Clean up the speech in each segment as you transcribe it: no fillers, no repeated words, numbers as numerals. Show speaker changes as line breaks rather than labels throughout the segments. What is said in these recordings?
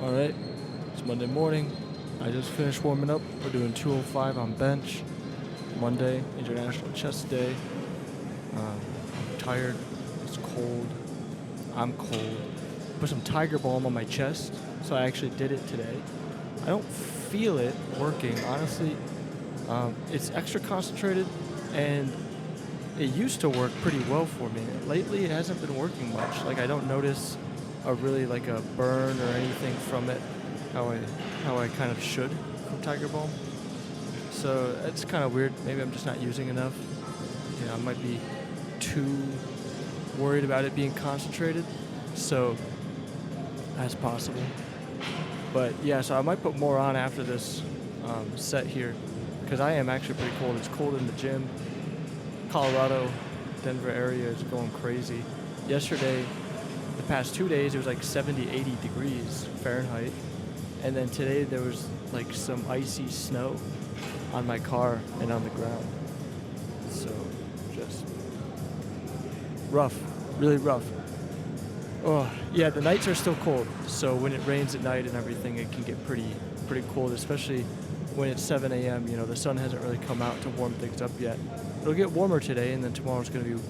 Alright, it's Monday morning. I just finished warming up. We're doing 205 on bench. Monday, International Chest Day. I'm tired. It's cold. I'm cold. Put some Tiger Balm on my chest, so I actually did it today. I don't feel it working, honestly. It's extra concentrated, and it used to work pretty well for me. Lately, it hasn't been working much. Like, I don't notice a burn or anything from it how I kind of should from Tiger Balm. So it's kind of weird. Maybe I'm just not using enough. You know, I might be too worried about it being concentrated. So that's possible. But yeah, so I might put more on after this set here, because I am actually pretty cold. It's cold in the gym. Colorado, Denver area is going crazy. Yesterday, the past 2 days, it was like 70, 80 degrees Fahrenheit. And then today there was like some icy snow on my car and on the ground. So just rough, really rough. Oh, yeah, the nights are still cold. So when it rains at night and everything, it can get pretty cold, especially when it's 7 a.m. You know, the sun hasn't really come out to warm things up yet. It'll get warmer today, and then tomorrow's going to be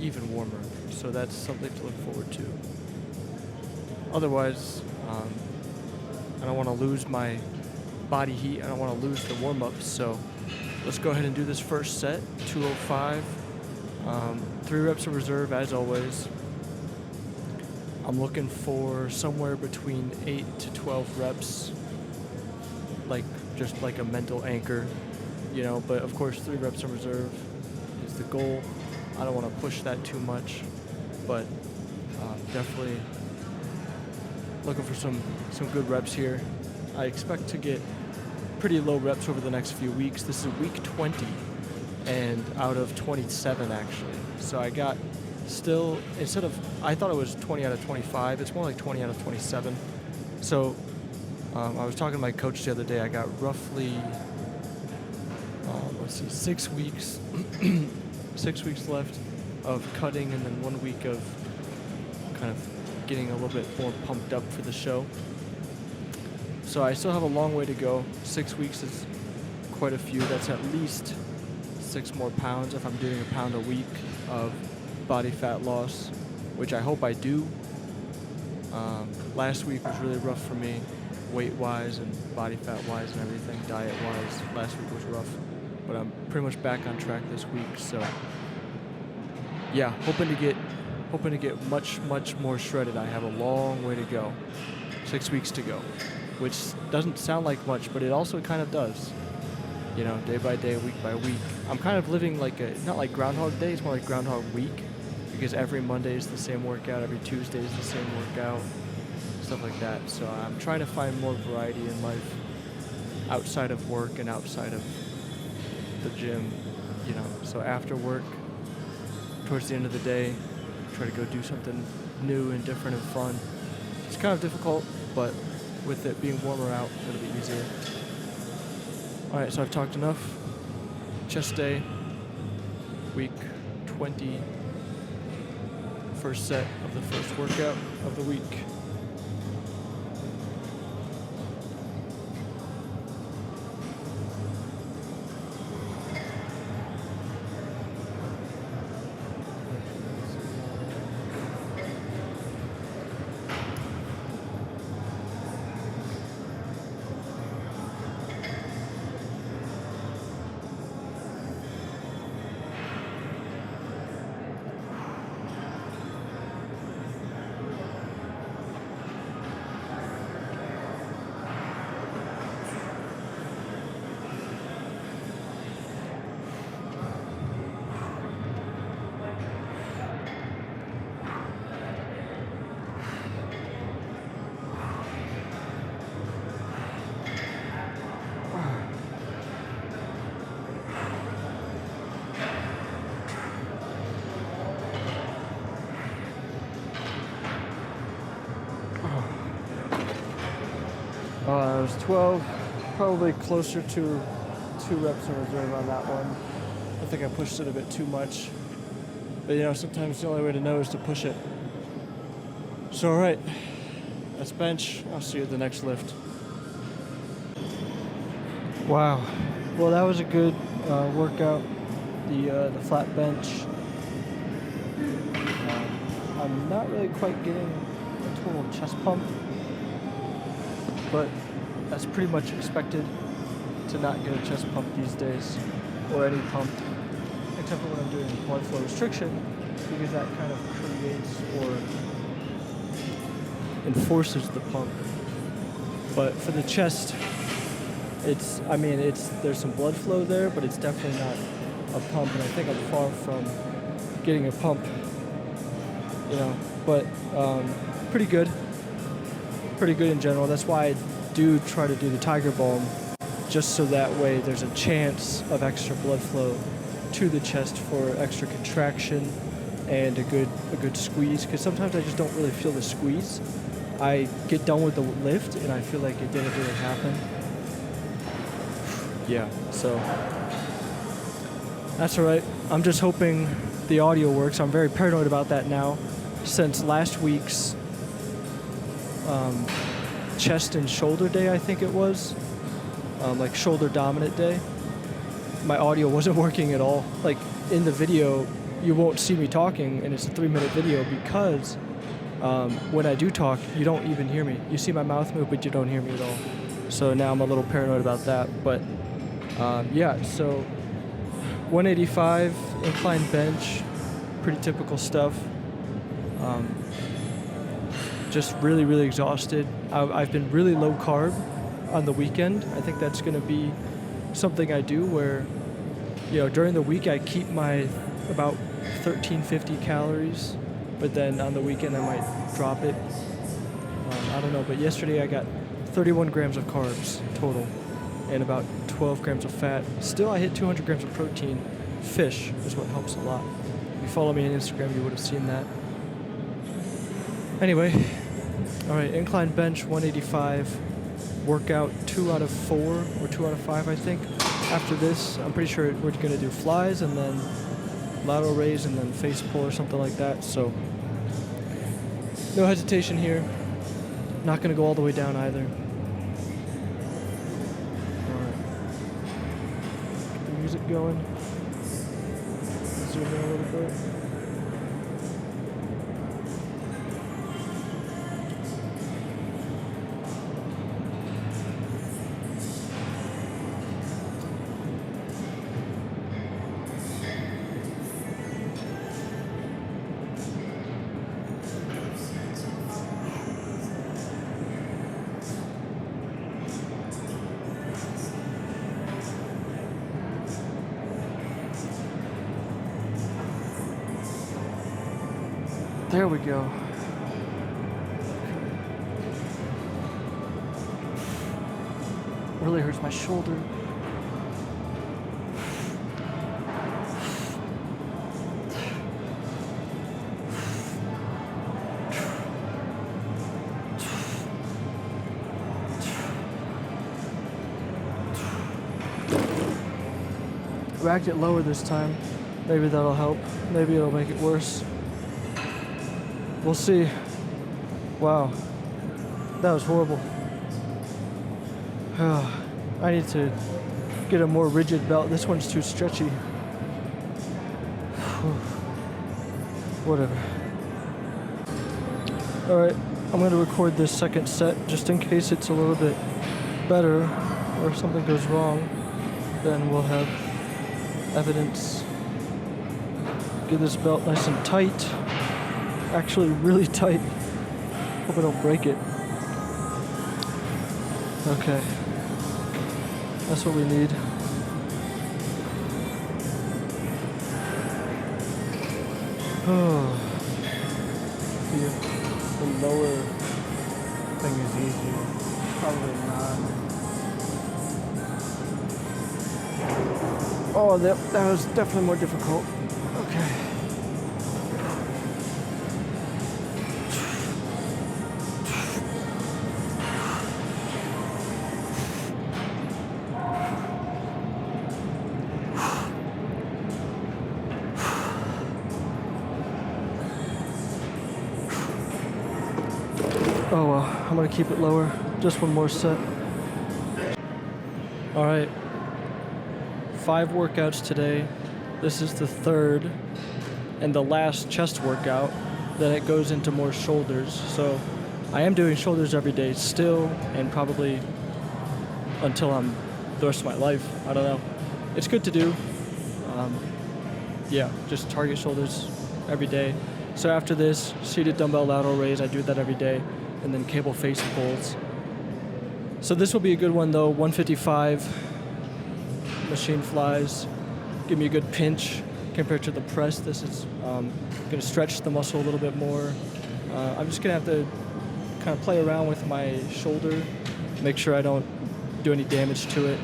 even warmer. So that's something to look forward to. Otherwise, I don't want to lose my body heat. I don't want to lose the warm-ups. So let's go ahead and do this first set, 205. 3 reps of reserve, as always. I'm looking for somewhere between 8 to 12 reps, just like a mental anchor, you know, but of course 3 reps in reserve is the goal. I don't want to push that too much, but definitely looking for some good reps here. I expect to get pretty low reps over the next few weeks. This is week 20 and out of 27 actually. So I got still, instead of, I thought it was 20 out of 25, it's more like 20 out of 27. So I was talking to my coach the other day. I got roughly, 6 weeks, 6 weeks left of cutting, and then 1 week of kind of getting a little bit more pumped up for the show. So I still have a long way to go. 6 weeks is quite a few. That's at least 6 more pounds if I'm doing a pound a week of body fat loss, which I hope I do. Last week was really rough for me, weight-wise and body fat-wise and everything, diet-wise. Last week was rough, but I'm pretty much back on track this week. So yeah, hoping to get much more shredded. I have a long way to go. 6 weeks to go, which doesn't sound like much, but it also kind of does. You know, day by day, week by week. I'm kind of living like not like Groundhog Day, it's more like Groundhog Week, because every Monday is the same workout, every Tuesday is the same workout, stuff like that. So I'm trying to find more variety in life outside of work and outside of the gym, you know. So after work, towards the end of the day, try to go do something new and different and fun. It's kind of difficult, but with it being warmer out, it'll be easier. Alright, so I've talked enough. Chest day, week 20, first set of the first workout of the week. It was 12, probably closer to 2 reps in reserve on that one. I think I pushed it a bit too much. But you know, sometimes the only way to know is to push it. So alright, that's bench. I'll see you at the next lift. Wow. Well, that was a good workout. The flat bench. I'm not really quite getting a total chest pump, but that's pretty much expected to not get a chest pump these days, or any pump, except for when I'm doing blood flow restriction, because that kind of creates or enforces the pump. But for the chest, there's some blood flow there, but it's definitely not a pump, and I think I'm far from getting a pump, but pretty good in general. That's why I do try to do the Tiger Balm, just so that way there's a chance of extra blood flow to the chest for extra contraction and a good squeeze, because sometimes I just don't really feel the squeeze. I get done with the lift and I feel like it didn't really happen. Yeah, so that's all right. I'm just hoping the audio works. I'm very paranoid about that now, since last week's chest and shoulder day, I think it was, like shoulder dominant day. My audio wasn't working at all. Like in the video, you won't see me talking, and it's a 3-minute video because when I do talk, you don't even hear me. You see my mouth move, but you don't hear me at all. So now I'm a little paranoid about that. But yeah, so 185 incline bench, pretty typical stuff. Just really, really exhausted. I've been really low carb on the weekend. I think that's going to be something I do where, during the week I keep my about 1350 calories, but then on the weekend I might drop it. I don't know, but yesterday I got 31 grams of carbs total and about 12 grams of fat. Still, I hit 200 grams of protein. Fish is what helps a lot. If you follow me on Instagram, you would have seen that. Anyway, all right, incline bench 185, workout 2 out of 4 or 2 out of 5, I think. After this, I'm pretty sure we're gonna do flies and then lateral raise and then face pull or something like that. So no hesitation here. Not gonna go all the way down either. All right, get the music going. Zoom in a little bit. There we go. Really hurts my shoulder. Racked it lower this time. Maybe that'll help. Maybe it'll make it worse. We'll see. Wow, that was horrible. I need to get a more rigid belt. This one's too stretchy. Whatever. All right, I'm going to record this second set just in case it's a little bit better, or if something goes wrong, then we'll have evidence. Get this belt nice and tight. Actually really tight. Hope I don't break it. Okay. That's what we need. Oh. The lower thing is easier. Probably not. Oh, that was definitely more difficult. Okay. Oh well, I'm gonna keep it lower. Just one more set. All right, 5 workouts today. This is the 3rd and the last chest workout. Then it goes into more shoulders. So I am doing shoulders every day still, and probably until I'm the rest of my life. I don't know. It's good to do. Yeah, just target shoulders every day. So after this, seated dumbbell lateral raise, I do that every day, and then cable face pulls. So this will be a good one though, 155 machine flies. Give me a good pinch compared to the press. This is gonna stretch the muscle a little bit more. I'm just gonna have to kind of play around with my shoulder, make sure I don't do any damage to it.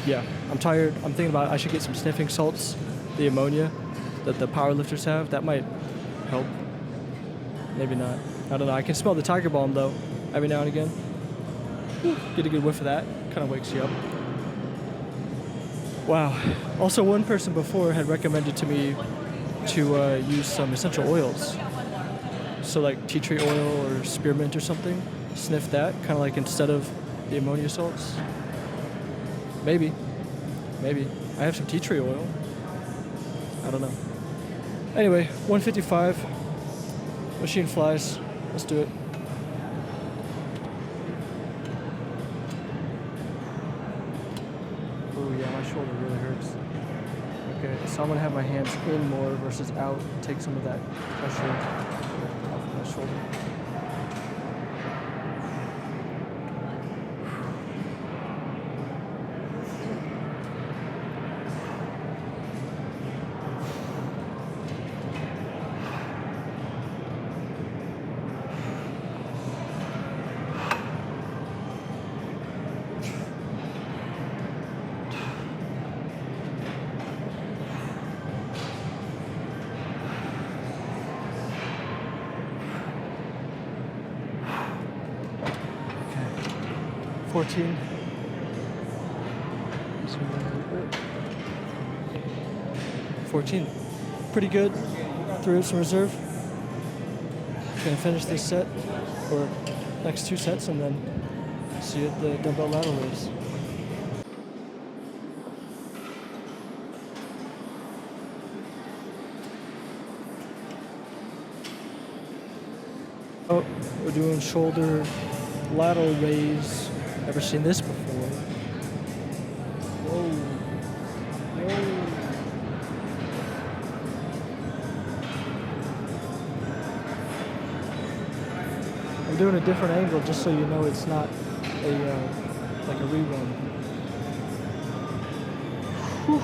Yeah, I'm tired. I'm thinking about I should get some sniffing salts, the ammonia that the powerlifters have. That might help. Maybe not. I don't know. I can smell the tiger balm though, every now and again. Get a good whiff of that. Kind of wakes you up. Wow. Also, one person before had recommended to me to use some essential oils. So like tea tree oil or spearmint or something. Sniff that, kind of like instead of the ammonia salts. Maybe. I have some tea tree oil. I don't know. Anyway, 155. Machine flies. Let's do it. Oh yeah, my shoulder really hurts. Okay, so I'm gonna have my hands in more versus out. Take some of that pressure off of my shoulder. Okay, 14. 14. Pretty good. Threw out some reserve. Gonna finish this set, or next 2 sets, and then see you at the dumbbell lateral raise. Oh, we're doing shoulder lateral raise. Never seen this before. Whoa. I'm doing a different angle just so you know it's not a like a rerun. Whew.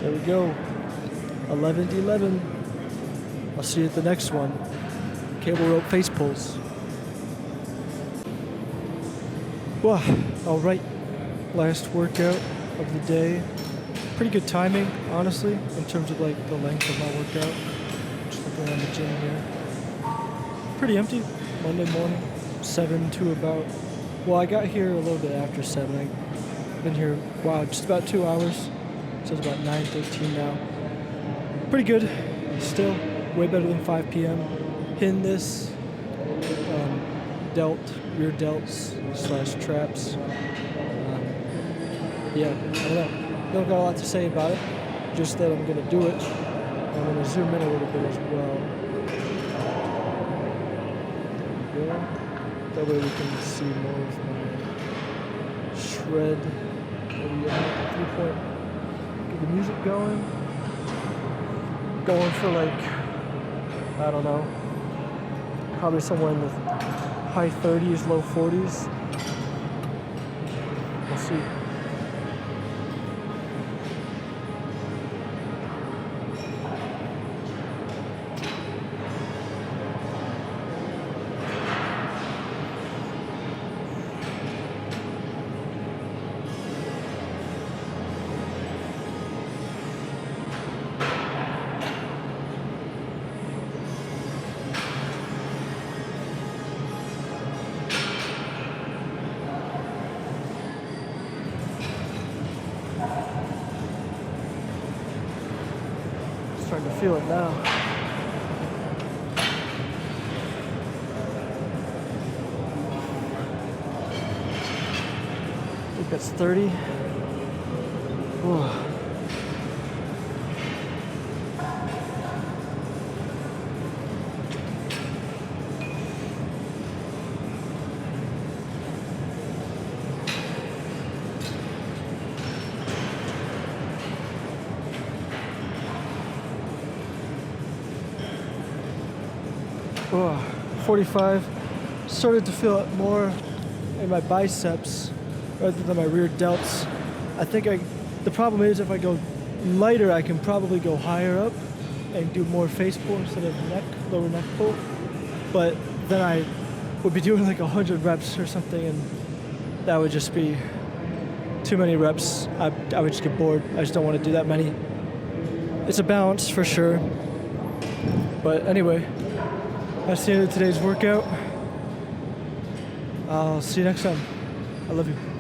There we go. 11-11. I'll see you at the next one. Cable rope face pulls. Wow. All right. Last workout of the day. Pretty good timing, honestly, in terms of like the length of my workout. Just looking around the gym here. Pretty empty. Monday morning, 7 to about. Well, I got here a little bit after 7. I've been here, wow, just about 2 hours. So it's about 9:13 now. Pretty good. Still way better than 5 p.m. Hitting this rear delts / traps. Yeah, I don't know. Don't got a lot to say about it. Just that I'm gonna do it. I'm gonna zoom in a little bit as well. There we go. That way we can see more of my shred. Maybe 3-point. Get the music going for like, I don't know, probably somewhere in the high 30s, low 40s. We'll see. starting to feel it now. I think that's 30. Whoa. Oh, 45. Started to feel it more in my biceps rather than my rear delts. I think the problem is if I go lighter, I can probably go higher up and do more face pull instead of lower neck pull. But then I would be doing like 100 reps or something, and that would just be too many reps. I would just get bored. I just don't want to do that many. It's a balance for sure. But anyway, that's the end of today's workout. I'll see you next time. I love you.